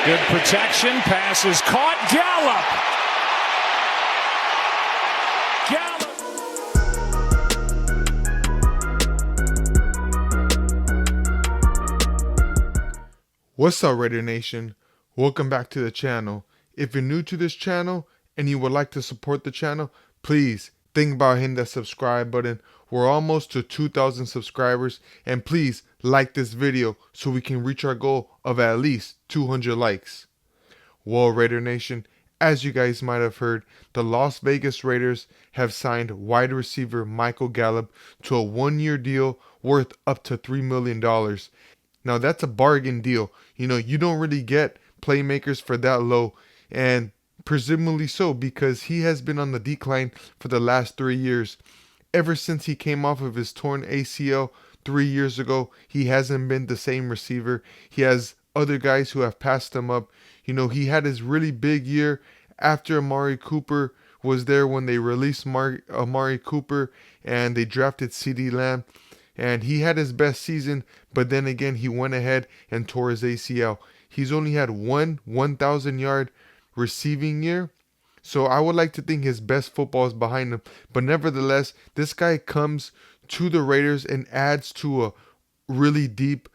Good protection. Pass is caught. Gallup. What's up, Raider Nation? Welcome back to the channel. If you're new to this channel and you would like to support the channel, please think about hitting that subscribe button. We're almost to 2,000 subscribers, and please like this video so we can reach our goal of at least 200 likes. Well, Raider Nation, as you guys might have heard, the Las Vegas Raiders have signed wide receiver Michael Gallup to a one-year deal worth up to $3 million. Now, that's a bargain deal. You don't really get playmakers for that low, and presumably so because he has been on the decline for the last 3 years. Ever since he came off of his torn ACL 3 years ago, he hasn't been the same receiver. He has other guys who have passed him up. He had his really big year after Amari Cooper was there when they released Amari Cooper and they drafted CeeDee Lamb. And he had his best season, but then again, he went ahead and tore his ACL. He's only had one 1,000-yard receiving year. So I would like to think his best football is behind him. But nevertheless, this guy comes to the Raiders and adds to a really deep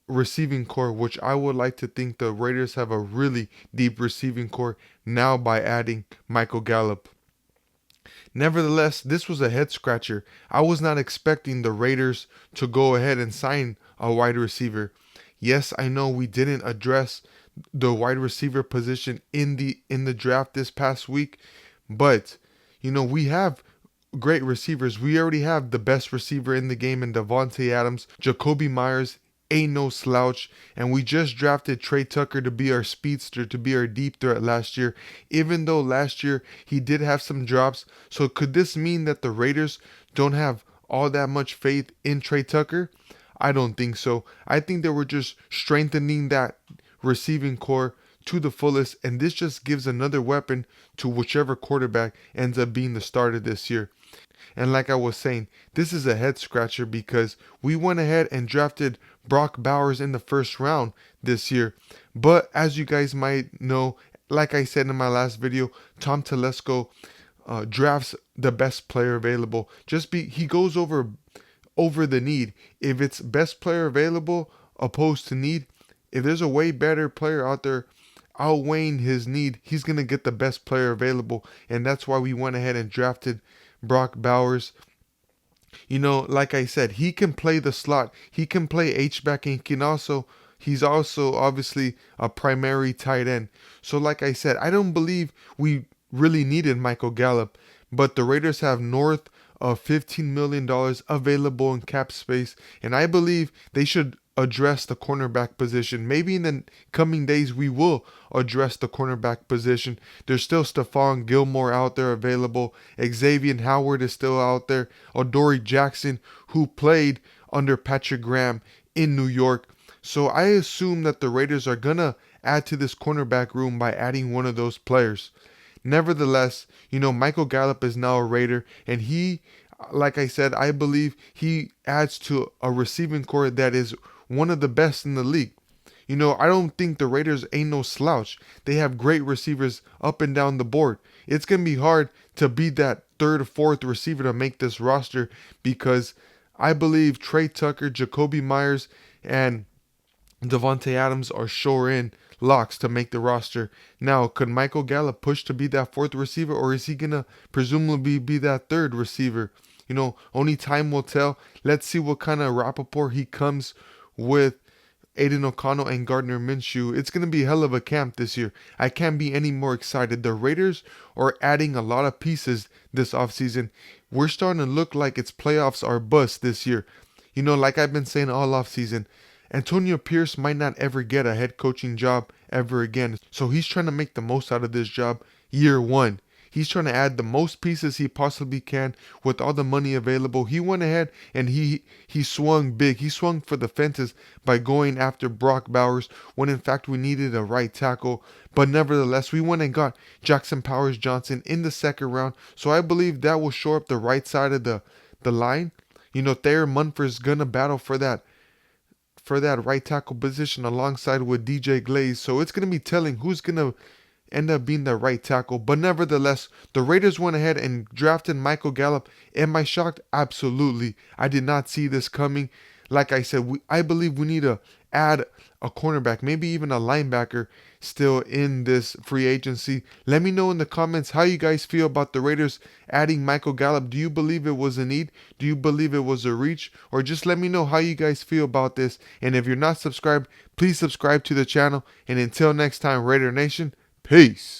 receiving core, which I would like to think the Raiders have a really deep receiving core now by adding Michael Gallup. Nevertheless, this was a head scratcher. I was not expecting the Raiders to go ahead and sign a wide receiver. Yes, I know we didn't address the wide receiver position in the draft this past week, but we have great receivers. We already have the best receiver in the game in Davante Adams. Jacoby Myers ain't no slouch, and we just drafted Trey Tucker to be our speedster, to be our deep threat last year, even though last year he did have some drops. So could this mean that the Raiders don't have all that much faith in Trey Tucker? I don't think so. I think that we're just strengthening that receiving core to the fullest, and this just gives another weapon to whichever quarterback ends up being the starter this year. And like I was saying, this is a head scratcher because we went ahead and drafted Brock Bowers in the first round this year. But as you guys might know, like I said in my last video, Tom Telesco drafts the best player available. He goes over the need. If it's best player available opposed to need, if there's a way better player out there outweighing his need, he's going to get the best player available. And that's why we went ahead and drafted Brock Bowers. Like I said, he can play the slot. He can play H-back, and he's also obviously a primary tight end. So like I said, I don't believe we really needed Michael Gallup, but the Raiders have north of $15 million available in cap space, and I believe they should address the cornerback position. Maybe in the coming days we will address the cornerback position. There's still Stephon Gilmore out there available. Xavier Howard is still out there. Adoree Jackson, who played under Patrick Graham in New York. So I assume that the Raiders are gonna add to this cornerback room by adding one of those players. Nevertheless, Michael Gallup is now a Raider, and he, like I said, I believe he adds to a receiving core that is one of the best in the league. I don't think the Raiders ain't no slouch. They have great receivers up and down the board. It's going to be hard to be that third or fourth receiver to make this roster because I believe Trey Tucker, Jacoby Myers, and Davante Adams are sure in locks to make the roster. Now, could Michael Gallup push to be that fourth receiver, or is he going to presumably be that third receiver? Only time will tell. Let's see what kind of rapport he comes with Aiden O'Connell and Gardner Minshew. It's going to be a hell of a camp this year. I can't be any more excited. The Raiders are adding a lot of pieces this offseason. We're starting to look like it's playoffs or bust this year. Like I've been saying all offseason, Antonio Pierce might not ever get a head coaching job ever again. So he's trying to make the most out of this job year one. He's trying to add the most pieces he possibly can with all the money available. He went ahead and he swung big. He swung for the fences by going after Brock Bowers when in fact we needed a right tackle. But nevertheless, we went and got Jackson Powers-Johnson in the second round. So I believe that will shore up the right side of the line. Thayer Munford's going to battle for for that right tackle position alongside with DJ Glaze. So it's going to be telling who's going to end up being the right tackle. But nevertheless, the Raiders went ahead and drafted Michael Gallup. Am I shocked? Absolutely. I did not see this coming. Like I said, I believe we need to add a cornerback, maybe even a linebacker still in this free agency. Let me know in the comments how you guys feel about the Raiders adding Michael Gallup. Do you believe it was a need? Do you believe it was a reach? Or just let me know how you guys feel about this. And if you're not subscribed, please subscribe to the channel. And until next time, Raider Nation, peace.